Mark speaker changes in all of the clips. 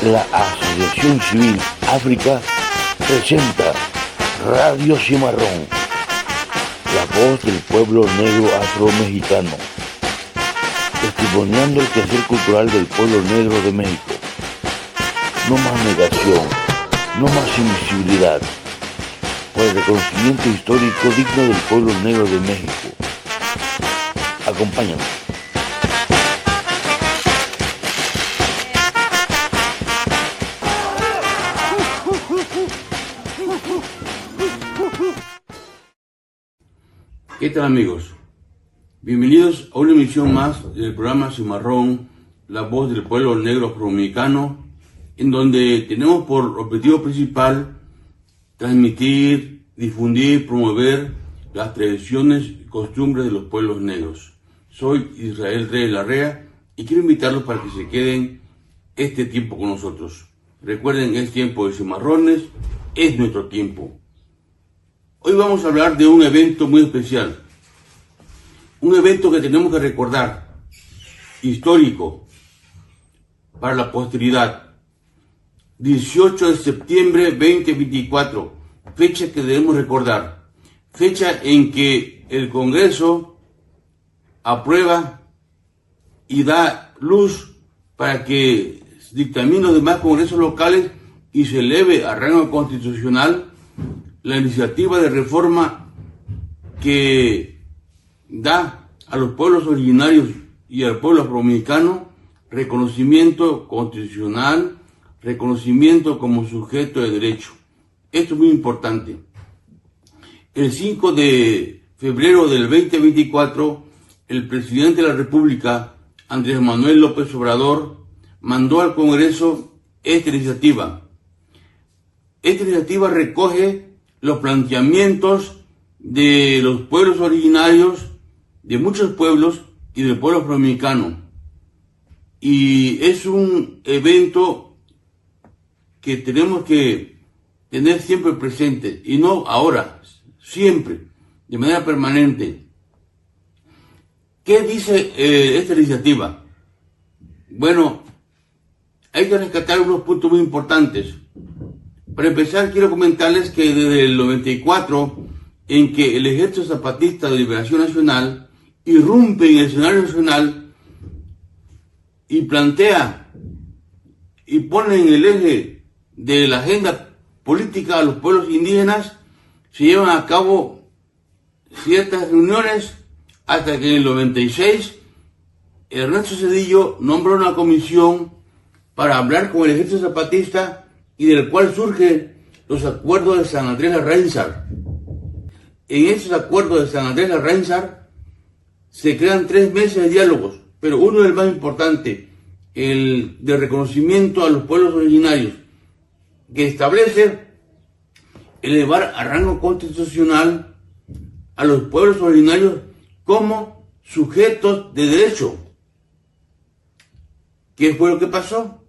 Speaker 1: La Asociación Civil África presenta Radio Cimarrón, la voz del pueblo negro afro-mexicano, testimoniando el quehacer cultural del pueblo negro de México. No más negación, no más invisibilidad, por el reconocimiento histórico digno del pueblo negro de México. Acompáñanos.
Speaker 2: ¿Qué tal, amigos? Bienvenidos a una emisión más del programa Cimarrón, la voz del pueblo negro afroamericano, en donde tenemos por objetivo principal transmitir, difundir, promover las tradiciones y costumbres de los pueblos negros. Soy Israel Reyes Larrea y quiero invitarlos para que se queden este tiempo con nosotros. Recuerden, es tiempo de cimarrones, es nuestro tiempo. Hoy vamos a hablar de un evento muy especial, un evento que tenemos que recordar, histórico, para la posteridad. 18 de septiembre 2024, fecha que debemos recordar, fecha en que el Congreso aprueba y da luz para que dictaminen los demás congresos locales y se eleve a rango constitucional la iniciativa de reforma que da a los pueblos originarios y al pueblo afroamericano reconocimiento constitucional, reconocimiento como sujeto de derecho. Esto es muy importante. El 5 de febrero del 2024, el presidente de la República, Andrés Manuel López Obrador, mandó al Congreso esta iniciativa. Esta iniciativa recoge los planteamientos de los pueblos originarios, de muchos pueblos y del pueblo afroamericano. Y es un evento que tenemos que tener siempre presente, y no ahora, siempre, de manera permanente. ¿Qué dice esta iniciativa? Bueno, hay que rescatar unos puntos muy importantes. Para empezar, quiero comentarles que desde el 94, en que el Ejército Zapatista de Liberación Nacional irrumpe en el escenario nacional y plantea y pone en el eje de la agenda política a los pueblos indígenas, se llevan a cabo ciertas reuniones hasta que en el 96 Ernesto Zedillo nombra una comisión para hablar con el Ejército Zapatista, y del cual surgen los acuerdos de San Andrés Larraínzar. En esos acuerdos de San Andrés Larraínzar se crean 3 meses de diálogos, pero uno es el más importante, el de reconocimiento a los pueblos originarios, que establece elevar a rango constitucional a los pueblos originarios como sujetos de derecho. ¿Qué fue lo que pasó?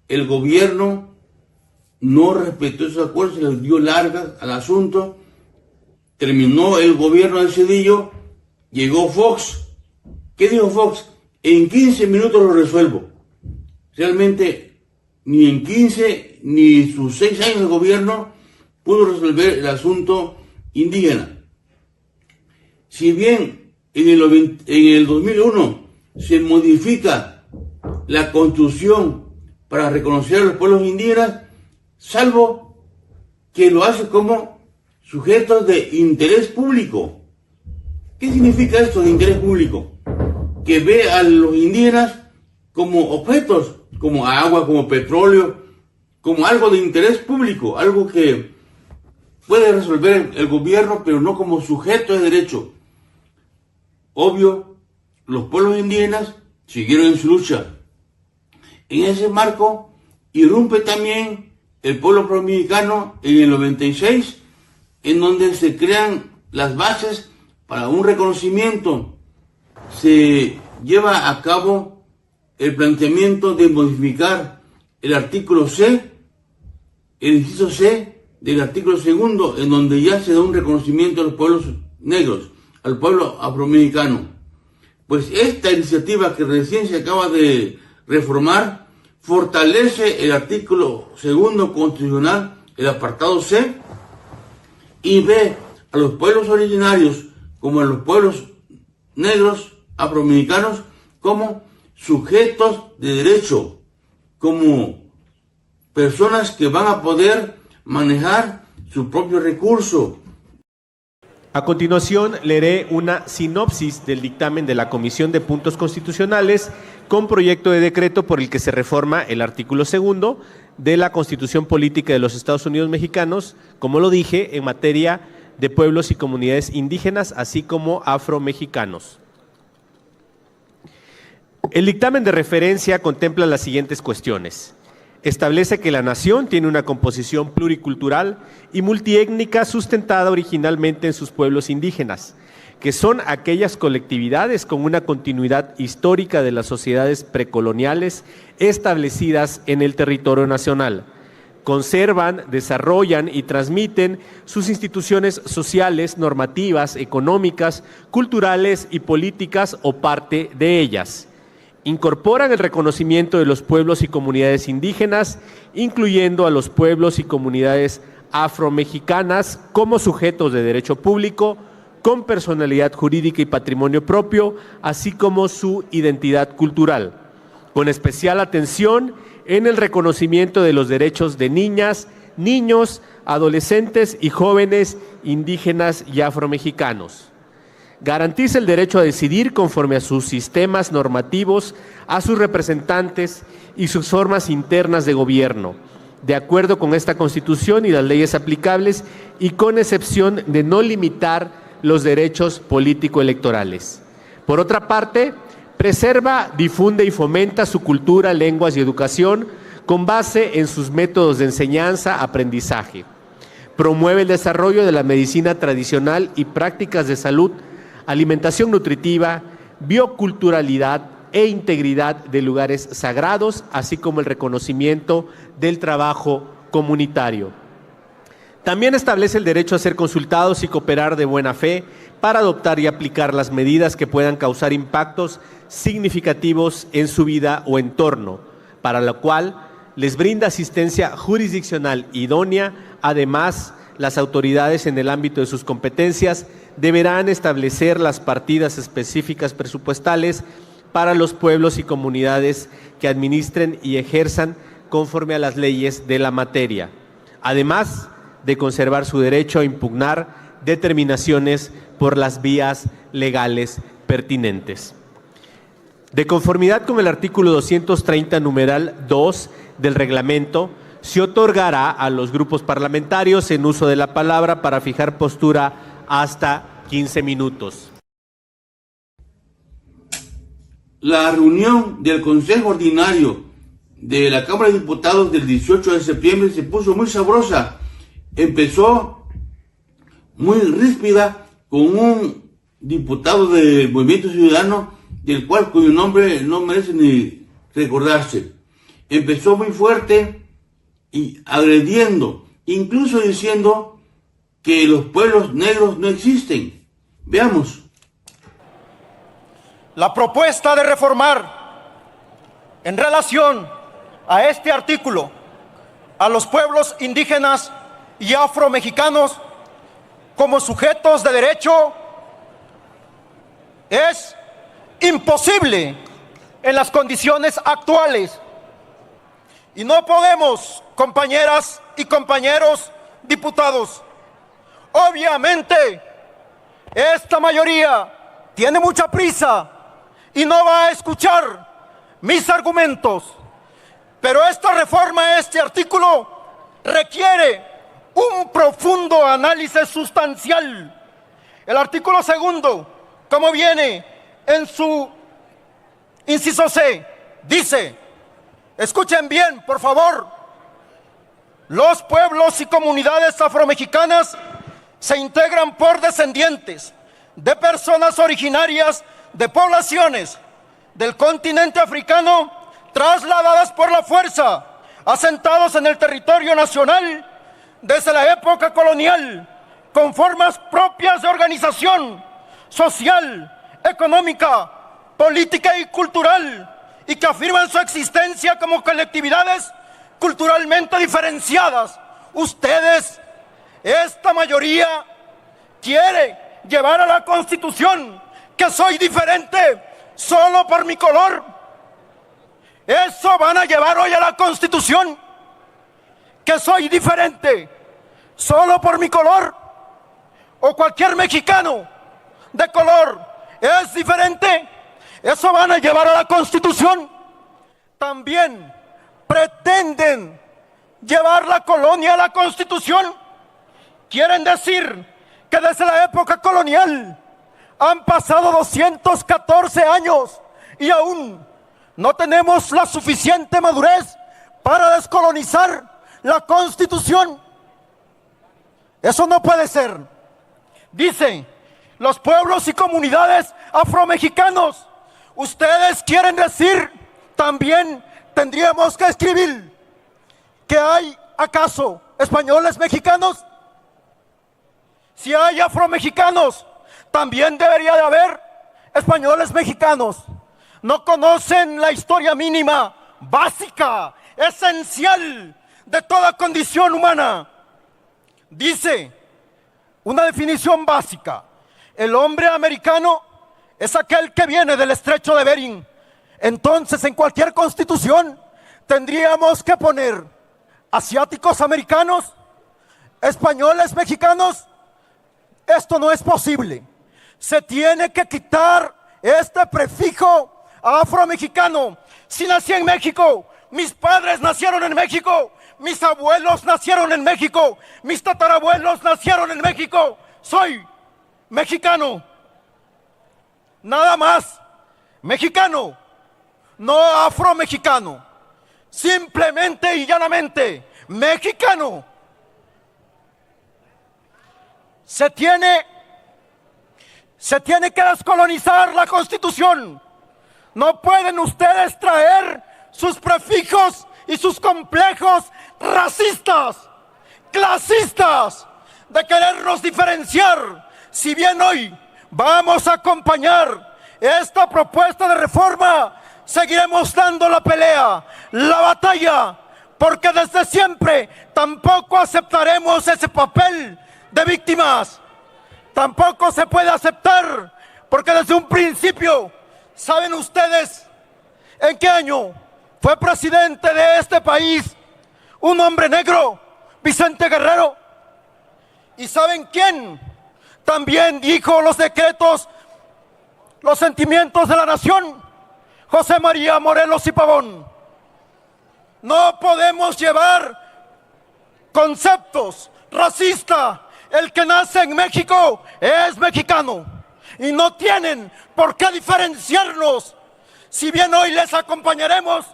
Speaker 2: El gobierno no respetó esos acuerdos, se les dio largas al asunto, terminó el gobierno de Zedillo, llegó Fox. ¿Qué dijo Fox? En 15 minutos lo resuelvo. Realmente, ni en 15, ni sus 6 años de gobierno pudo resolver el asunto indígena. Si bien en el 2001 se modifica la Constitución para reconocer a los pueblos indígenas, salvo que lo hace como sujetos de interés público. ¿Qué significa esto de interés público? Que ve a los indígenas como objetos, como agua, como petróleo, como algo de interés público, algo que puede resolver el gobierno, pero no como sujeto de derecho. Obvio, los pueblos indígenas siguieron en su lucha. En ese marco irrumpe también el pueblo afroamericano en el 96, en donde se crean las bases para un reconocimiento. Se lleva a cabo el planteamiento de modificar el artículo C, el inciso C del artículo 2, en donde ya se da un reconocimiento a los pueblos negros, al pueblo afroamericano. Pues esta iniciativa que recién se acaba de reformar fortalece el artículo 2 constitucional, el apartado C, y ve a los pueblos originarios como a los pueblos negros afroamericanos como sujetos de derecho, como personas que van a poder manejar su propio recurso.
Speaker 3: A continuación, leeré una sinopsis del dictamen de la Comisión de Puntos Constitucionales con proyecto de decreto por el que se reforma el artículo 2 de la Constitución Política de los Estados Unidos Mexicanos, como lo dije, en materia de pueblos y comunidades indígenas, así como afromexicanos. El dictamen de referencia contempla las siguientes cuestiones. Establece que la nación tiene una composición pluricultural y multiétnica sustentada originalmente en sus pueblos indígenas, que son aquellas colectividades con una continuidad histórica de las sociedades precoloniales establecidas en el territorio nacional. Conservan, desarrollan y transmiten sus instituciones sociales, normativas, económicas, culturales y políticas o parte de ellas. Incorporan el reconocimiento de los pueblos y comunidades indígenas, incluyendo a los pueblos y comunidades afromexicanas como sujetos de derecho público, con personalidad jurídica y patrimonio propio, así como su identidad cultural, con especial atención en el reconocimiento de los derechos de niñas, niños, adolescentes y jóvenes indígenas y afromexicanos. Garantiza el derecho a decidir conforme a sus sistemas normativos, a sus representantes y sus formas internas de gobierno, de acuerdo con esta Constitución y las leyes aplicables y con excepción de no limitar los derechos político-electorales. Por otra parte, preserva, difunde y fomenta su cultura, lenguas y educación con base en sus métodos de enseñanza, aprendizaje. Promueve el desarrollo de la medicina tradicional y prácticas de salud, alimentación nutritiva, bioculturalidad e integridad de lugares sagrados, así como el reconocimiento del trabajo comunitario. También establece el derecho a ser consultados y cooperar de buena fe para adoptar y aplicar las medidas que puedan causar impactos significativos en su vida o entorno, para lo cual les brinda asistencia jurisdiccional idónea. Además, las autoridades en el ámbito de sus competencias deberán establecer las partidas específicas presupuestales para los pueblos y comunidades que administren y ejerzan conforme a las leyes de la materia, además de conservar su derecho a impugnar determinaciones por las vías legales pertinentes. De conformidad con el artículo 230, numeral 2 del reglamento, se otorgará a los grupos parlamentarios en uso de la palabra para fijar postura hasta 15 minutos.
Speaker 2: La reunión del Consejo Ordinario de la Cámara de Diputados del 18 de septiembre se puso muy sabrosa. Empezó muy ríspida con un diputado del Movimiento Ciudadano, cuyo nombre no merece ni recordarse. Empezó muy fuerte y agrediendo, incluso diciendo que los pueblos negros no existen. Veamos.
Speaker 4: La propuesta de reformar en relación a este artículo a los pueblos indígenas y afromexicanos como sujetos de derecho es imposible en las condiciones actuales. Y no podemos, compañeras y compañeros diputados, obviamente esta mayoría tiene mucha prisa y no va a escuchar mis argumentos, pero esta reforma a este artículo requiere un profundo análisis sustancial. El artículo 2, como viene en su inciso C, dice, escuchen bien, por favor, los pueblos y comunidades afromexicanas se integran por descendientes de personas originarias de poblaciones del continente africano trasladadas por la fuerza, asentados en el territorio nacional desde la época colonial, con formas propias de organización social, económica, política y cultural, y que afirman su existencia como colectividades culturalmente diferenciadas. Ustedes, esta mayoría, quiere llevar a la Constitución que soy diferente solo por mi color. Eso van a llevar hoy a la Constitución, que soy diferente solo por mi color. O cualquier mexicano de color es diferente. Eso van a llevar a la Constitución. También pretenden llevar la colonia a la Constitución. Quieren decir que desde la época colonial han pasado 214 años y aún no tenemos la suficiente madurez para descolonizar la Constitución. Eso no puede ser. Dice, los pueblos y comunidades afromexicanos. Ustedes quieren decir, también tendríamos que escribir que hay acaso españoles mexicanos. Si hay afromexicanos, también debería de haber españoles mexicanos. No conocen la historia mínima, básica, esencial de toda condición humana. Dice una definición básica: el hombre americano es aquel que viene del estrecho de Bering. Entonces, en cualquier constitución tendríamos que poner asiáticos americanos, españoles mexicanos. Esto no es posible. Se tiene que quitar este prefijo afromexicano. Si nací en México, mis padres nacieron en México, mis abuelos nacieron en México, mis tatarabuelos nacieron en México. Soy mexicano. Nada más. Mexicano, no afromexicano. Simplemente y llanamente mexicano. Se tiene que descolonizar la Constitución. No pueden ustedes traer sus prefijos y sus complejos racistas, clasistas, de querernos diferenciar. Si bien hoy vamos a acompañar esta propuesta de reforma, seguiremos dando la pelea, la batalla, porque desde siempre tampoco aceptaremos ese papel de víctimas. Tampoco se puede aceptar, porque desde un principio, ¿saben ustedes en qué año fue presidente de este país un hombre negro, Vicente Guerrero? ¿Y saben quién también dijo los decretos, los sentimientos de la nación? José María Morelos y Pavón. No podemos llevar conceptos racistas. El que nace en México es mexicano y no tienen por qué diferenciarnos. Si bien hoy les acompañaremos,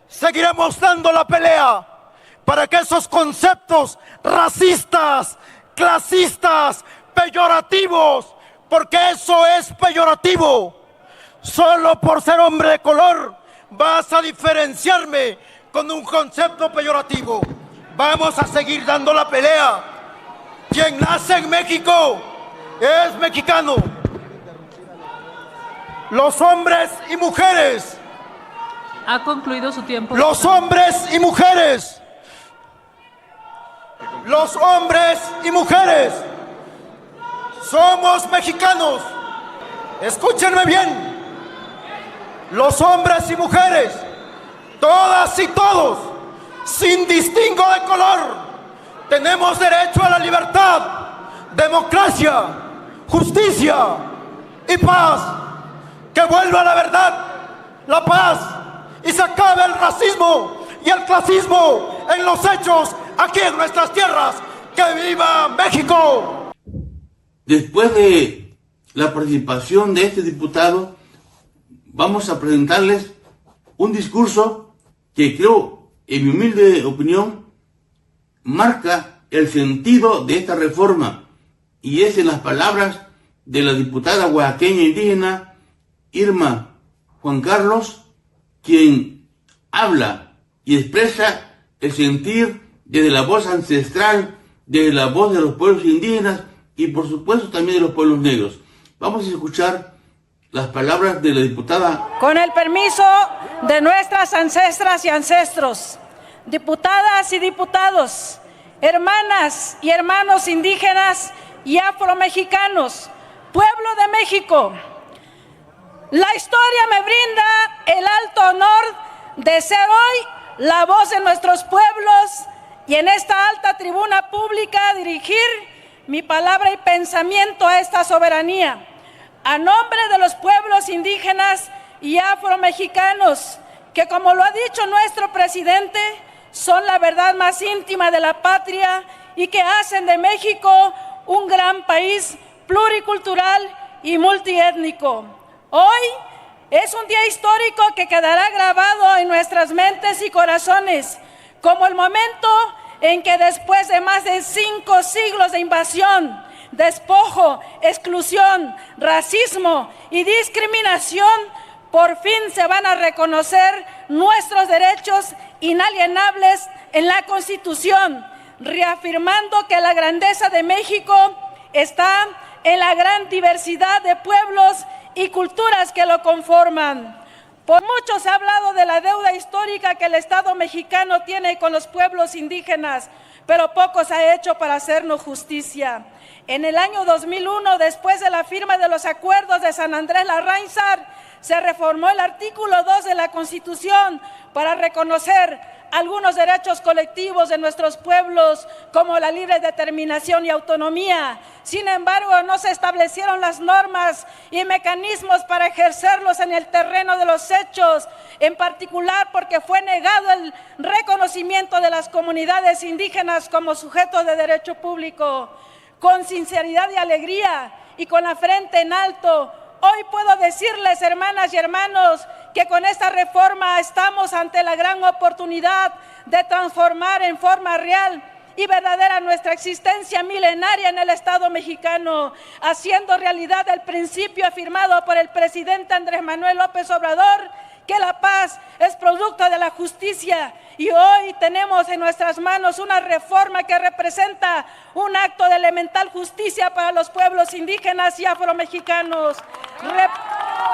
Speaker 4: seguiremos dando la pelea para que esos conceptos racistas, clasistas, peyorativos, porque eso es peyorativo. Solo por ser hombre de color vas a diferenciarme con un concepto peyorativo. Vamos a seguir dando la pelea. Quien nace en México es mexicano. Los hombres y mujeres.
Speaker 5: Ha concluido su tiempo.
Speaker 4: Los hombres y mujeres. Los hombres y mujeres. Somos mexicanos. Escúchenme bien. Los hombres y mujeres, todas y todos, sin distingo de color, tenemos derecho a la libertad, democracia, justicia y paz. Que vuelva la verdad, la paz y se acabe el racismo y el clasismo en los hechos aquí en nuestras tierras. ¡Que viva México!
Speaker 2: Después de la participación de este diputado, vamos a presentarles un discurso que creo, en mi humilde opinión, marca el sentido de esta reforma, y es en las palabras de la diputada oaxaqueña indígena Irma Juan Carlos, quien habla y expresa el sentir desde la voz ancestral, desde la voz de los pueblos indígenas y por supuesto también de los pueblos negros. Vamos a escuchar las palabras de la diputada.
Speaker 6: Con el permiso de nuestras ancestras y ancestros, diputadas y diputados, hermanas y hermanos indígenas y afromexicanos, pueblo de México, la historia me brinda el alto honor de ser hoy la voz de nuestros pueblos y en esta alta tribuna pública dirigir mi palabra y pensamiento a esta soberanía. A nombre de los pueblos indígenas y afromexicanos, que como lo ha dicho nuestro presidente, son la verdad más íntima de la patria y que hacen de México un gran país pluricultural y multiétnico. Hoy es un día histórico que quedará grabado en nuestras mentes y corazones, como el momento en que después de más de 5 siglos de invasión, despojo, exclusión, racismo y discriminación, por fin se van a reconocer nuestros derechos inalienables en la Constitución, reafirmando que la grandeza de México está en la gran diversidad de pueblos y culturas que lo conforman. Por mucho se ha hablado de la deuda histórica que el Estado mexicano tiene con los pueblos indígenas, pero poco se ha hecho para hacernos justicia. En el año 2001, después de la firma de los acuerdos de San Andrés Larrainzar, se reformó el artículo 2 de la Constitución para reconocer algunos derechos colectivos de nuestros pueblos, como la libre determinación y autonomía. Sin embargo, no se establecieron las normas y mecanismos para ejercerlos en el terreno de los hechos, en particular porque fue negado el reconocimiento de las comunidades indígenas como sujetos de derecho público. Con sinceridad y alegría y con la frente en alto, hoy puedo decirles, hermanas y hermanos, que con esta reforma estamos ante la gran oportunidad de transformar en forma real y verdadera nuestra existencia milenaria en el Estado mexicano, haciendo realidad el principio afirmado por el presidente Andrés Manuel López Obrador, que la paz es producto de la justicia, y hoy tenemos en nuestras manos una reforma que representa un acto de elemental justicia para los pueblos indígenas y afromexicanos,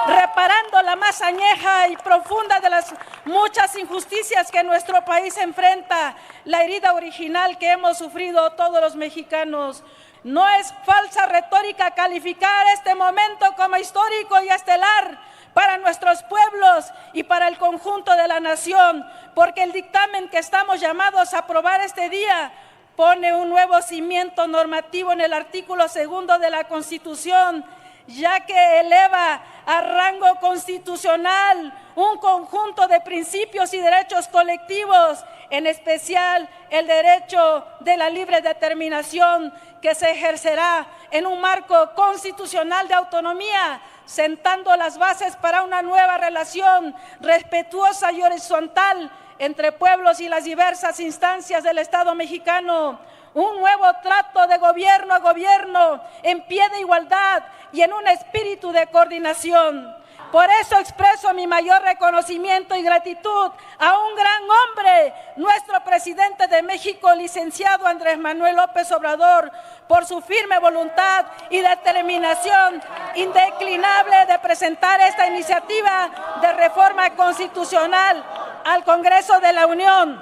Speaker 6: reparando la más añeja y profunda de las muchas injusticias que nuestro país enfrenta, la herida original que hemos sufrido todos los mexicanos. No es falsa retórica calificar este momento como histórico y estelar para nuestros pueblos y para el conjunto de la nación, porque el dictamen que estamos llamados a aprobar este día pone un nuevo cimiento normativo en el artículo 2 de la Constitución, ya que eleva a rango constitucional un conjunto de principios y derechos colectivos, en especial el derecho de la libre determinación, que se ejercerá en un marco constitucional de autonomía, sentando las bases para una nueva relación respetuosa y horizontal entre pueblos y las diversas instancias del Estado mexicano, un nuevo trato de gobierno a gobierno en pie de igualdad y en un espíritu de coordinación. Por eso expreso mi mayor reconocimiento y gratitud a un gran hombre, nuestro presidente de México, licenciado Andrés Manuel López Obrador, por su firme voluntad y determinación indeclinable de presentar esta iniciativa de reforma constitucional al Congreso de la Unión.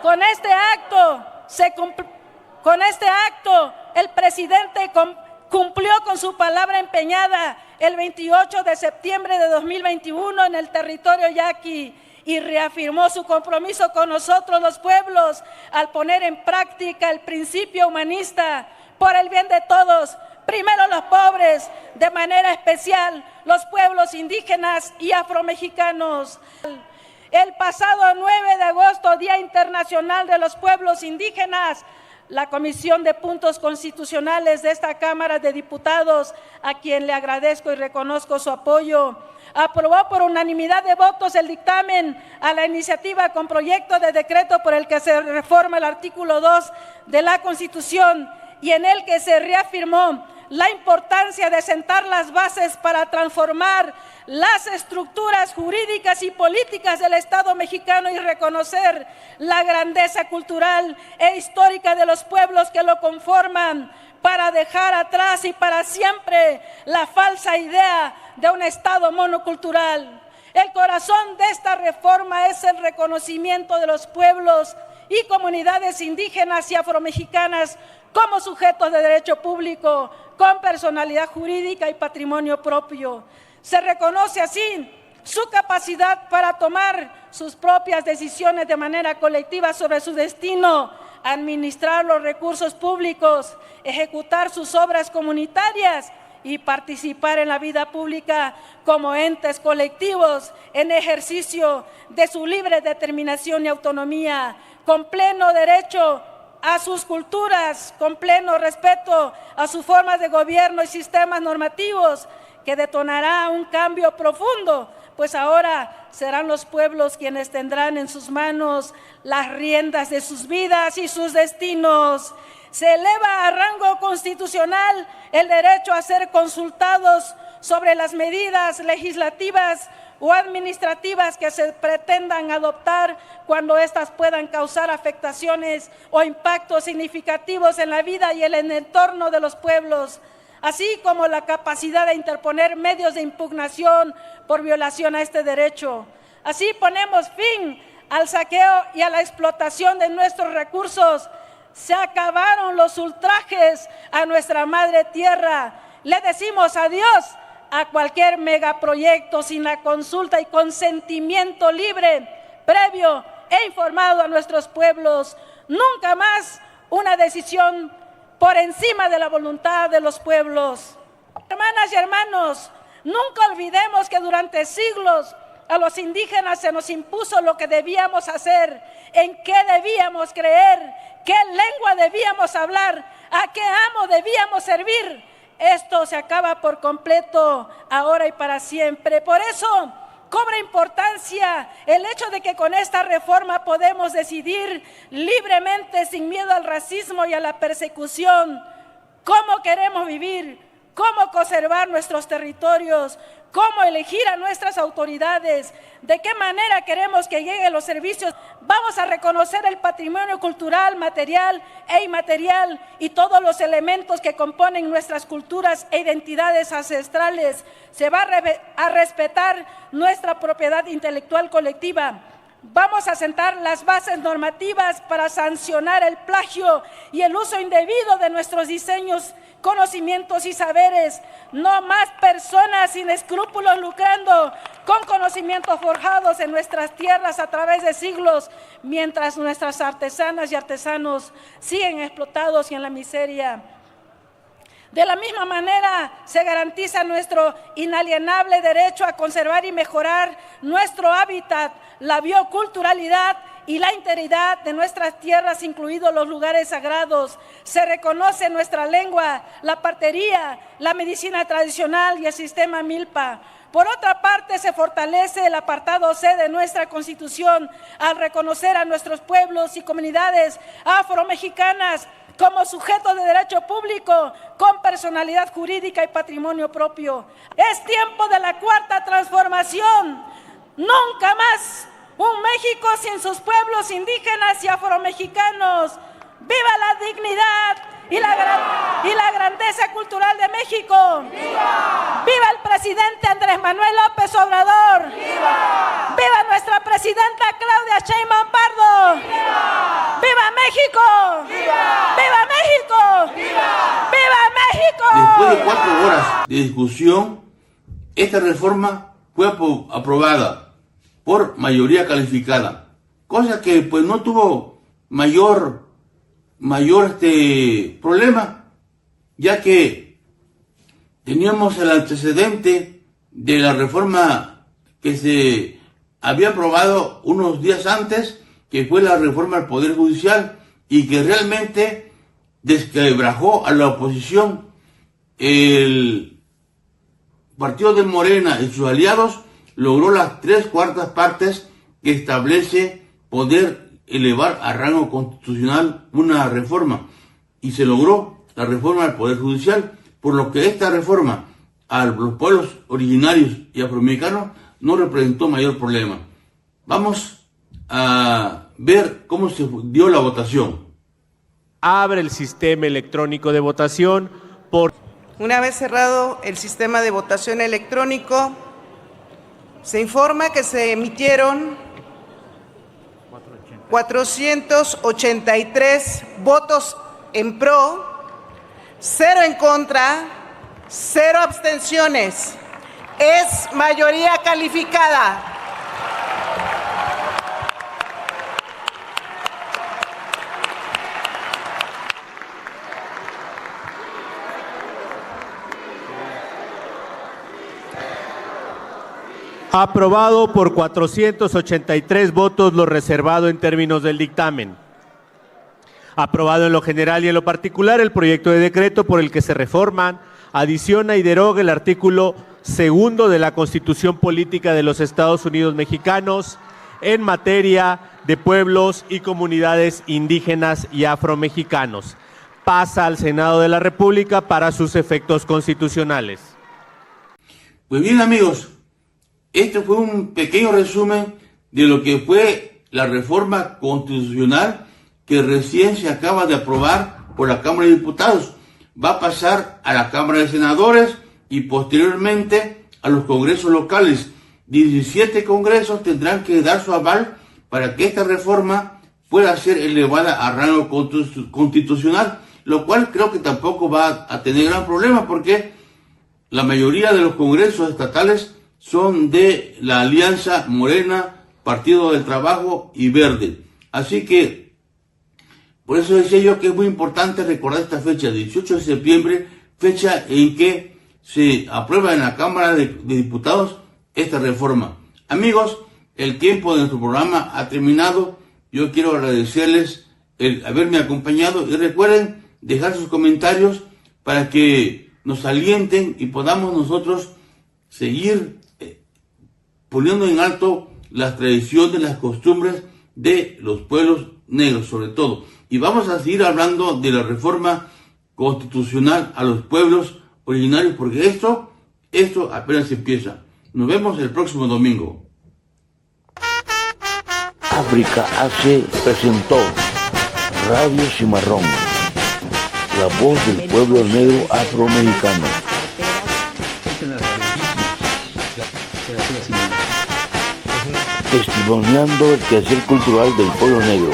Speaker 6: Con este acto, el presidente cumplió con su palabra empeñada el 28 de septiembre de 2021 en el territorio yaqui y reafirmó su compromiso con nosotros los pueblos al poner en práctica el principio humanista por el bien de todos, primero los pobres, de manera especial los pueblos indígenas y afromexicanos. El pasado 9 de agosto, Día Internacional de los Pueblos Indígenas, la Comisión de Puntos Constitucionales de esta Cámara de Diputados, a quien le agradezco y reconozco su apoyo, aprobó por unanimidad de votos el dictamen a la iniciativa con proyecto de decreto por el que se reforma el artículo 2 de la Constitución y en el que se reafirmó la importancia de sentar las bases para transformar las estructuras jurídicas y políticas del Estado mexicano y reconocer la grandeza cultural e histórica de los pueblos que lo conforman, para dejar atrás y para siempre la falsa idea de un Estado monocultural. El corazón de esta reforma es el reconocimiento de los pueblos y comunidades indígenas y afromexicanas como sujetos de derecho público, con personalidad jurídica y patrimonio propio. Se reconoce así su capacidad para tomar sus propias decisiones de manera colectiva sobre su destino, administrar los recursos públicos, ejecutar sus obras comunitarias y participar en la vida pública como entes colectivos en ejercicio de su libre determinación y autonomía, con pleno derecho a sus culturas, con pleno respeto a sus formas de gobierno y sistemas normativos, que detonará un cambio profundo, pues ahora serán los pueblos quienes tendrán en sus manos las riendas de sus vidas y sus destinos. Se eleva a rango constitucional el derecho a ser consultados sobre las medidas legislativas o administrativas que se pretendan adoptar cuando éstas puedan causar afectaciones o impactos significativos en la vida y en el entorno de los pueblos, así como la capacidad de interponer medios de impugnación por violación a este derecho. Así ponemos fin al saqueo y a la explotación de nuestros recursos. Se acabaron los ultrajes a nuestra madre tierra. Le decimos adiós a cualquier megaproyecto sin la consulta y consentimiento libre, previo e informado a nuestros pueblos. Nunca más una decisión por encima de la voluntad de los pueblos. Hermanas y hermanos, nunca olvidemos que durante siglos a los indígenas se nos impuso lo que debíamos hacer, en qué debíamos creer, qué lengua debíamos hablar, a qué amo debíamos servir. Esto se acaba por completo ahora y para siempre. Por eso cobra importancia el hecho de que con esta reforma podemos decidir libremente, sin miedo al racismo y a la persecución, cómo queremos vivir, cómo conservar nuestros territorios, cómo elegir a nuestras autoridades, de qué manera queremos que lleguen los servicios. Vamos a reconocer el patrimonio cultural, material e inmaterial y todos los elementos que componen nuestras culturas e identidades ancestrales. Se va a respetar nuestra propiedad intelectual colectiva. Vamos a sentar las bases normativas para sancionar el plagio y el uso indebido de nuestros diseños, conocimientos y saberes. No más personas sin escrúpulos lucrando con conocimientos forjados en nuestras tierras a través de siglos, mientras nuestras artesanas y artesanos siguen explotados y en la miseria. De la misma manera, se garantiza nuestro inalienable derecho a conservar y mejorar nuestro hábitat, la bioculturalidad y la integridad de nuestras tierras, incluidos los lugares sagrados. Se reconoce nuestra lengua, la partería, la medicina tradicional y el sistema Milpa. Por otra parte, se fortalece el apartado C de nuestra Constitución al reconocer a nuestros pueblos y comunidades afromexicanas como sujetos de derecho público, con personalidad jurídica y patrimonio propio. Es tiempo de la cuarta transformación. Nunca más un México sin sus pueblos indígenas y afromexicanos. ¡Viva la dignidad y la grandeza cultural de México! ¡Viva! ¡Viva el presidente Andrés Manuel López Obrador! ¡Viva! ¡Viva nuestra presidenta Claudia Sheinbaum Pardo! ¡Viva! ¡Viva México! ¡Viva! ¡Viva México! ¡Viva! ¡Viva México!
Speaker 2: Después de 4 horas de discusión, esta reforma fue aprobada por mayoría calificada, cosa que pues no tuvo mayor problema, ya que teníamos el antecedente de la reforma que se había aprobado unos días antes, que fue la reforma al Poder Judicial, y que realmente desquebrajó a la oposición. El partido de Morena y sus aliados logró las 3/4 partes que establece poder elevar a rango constitucional una reforma, y se logró la reforma al Poder Judicial, por lo que esta reforma a los pueblos originarios y afroamericanos no representó mayor problema. Vamos a ver cómo se dio la votación.
Speaker 3: Abre el sistema electrónico de votación por...
Speaker 7: Una vez cerrado el sistema de votación electrónico, se informa que se emitieron 483 votos en pro, 0 en contra, 0 abstenciones. Es mayoría calificada.
Speaker 3: Aprobado por 483 votos lo reservado en términos del dictamen. Aprobado en lo general y en lo particular el proyecto de decreto por el que se reforman, adiciona y deroga el artículo 2 de la Constitución Política de los Estados Unidos Mexicanos en materia de pueblos y comunidades indígenas y afromexicanos. Pasa al Senado de la República para sus efectos constitucionales.
Speaker 2: Pues bien, amigos, este fue un pequeño resumen de lo que fue la reforma constitucional que recién se acaba de aprobar por la Cámara de Diputados. Va a pasar a la Cámara de Senadores y posteriormente a los congresos locales. 17 congresos tendrán que dar su aval para que esta reforma pueda ser elevada a rango constitucional, lo cual creo que tampoco va a tener gran problema porque la mayoría de los congresos estatales son de la Alianza Morena, Partido del Trabajo y Verde. Así que, por eso decía yo que es muy importante recordar esta fecha, 18 de septiembre, fecha en que se aprueba en la Cámara de Diputados esta reforma. Amigos, el tiempo de nuestro programa ha terminado. Yo quiero agradecerles el haberme acompañado y recuerden dejar sus comentarios para que nos alienten y podamos nosotros seguir poniendo en alto las tradiciones, las costumbres de los pueblos negros sobre todo. Y vamos a seguir hablando de la reforma constitucional a los pueblos originarios porque esto apenas empieza. Nos vemos el próximo domingo.
Speaker 1: África AC presentó Radio Cimarrón, la voz del pueblo negro afromexicano. Testimoniando el quehacer cultural del pueblo negro.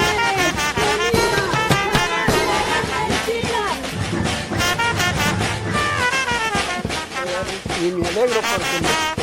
Speaker 8: Y me alegro porque